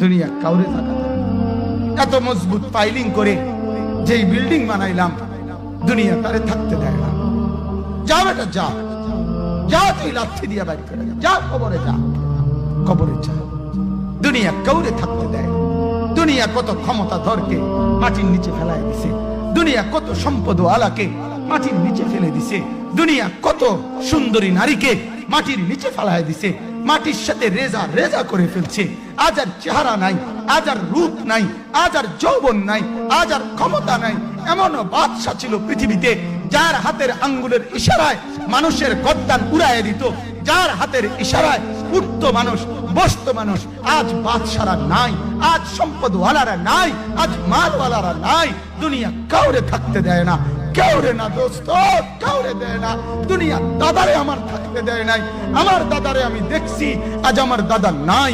দুনিয়া কাউরে থাকা দেয় না। এত মজবুত ফাইলিং করে যেই বিল্ডিং বানাইলাম, দুনিয়া তারে থাকতে দেয় না। যা বেটা যা, যা তুই লাথি দিয়া বাইর করে যা, কবরে যা, কবরে যা। দুনিয়া কাউরে থাকতে দেয় না। দুনিয়া কত ক্ষমতা ধরকে মাটির নিচে ফেলায় দিছে, দুনিয়া কত সম্পদ আলাকে মাটির নিচে ফেলে দিছে, দুনিয়া কত সুন্দরী নারীকে মাটির নিচে ফেলায় দিছে, মাটির সাথে রেজা রেজা করে ফেলছে। আজ আর চেহারা নাই, আজ আর রূপ নাই, আজ আর যৌবন নাই, আজ আর ক্ষমতা নাই। এমন বাদশা ছিল পৃথিবীতে যার হাতের আঙ্গুলের ইশারায় মানুষের গর্দান উড়াইয়া দিত, যার হাতের ইশারায় উঠতো মানুষ, বসতো মানুষ। আজ বাদশারা নাই, আজ সম্পদওয়ালারা নাই, আজ মালওয়ালারা নাই। দুনিয়া কাউরে থাকতে দেয় না, কাউরে না দোস্ত, কাউরে দেয় না। দুনিয়া দাদারে আমার থাকতে দেয় নাই। আমার দাদারে আমি দেখছি, আজ আমার দাদা নাই।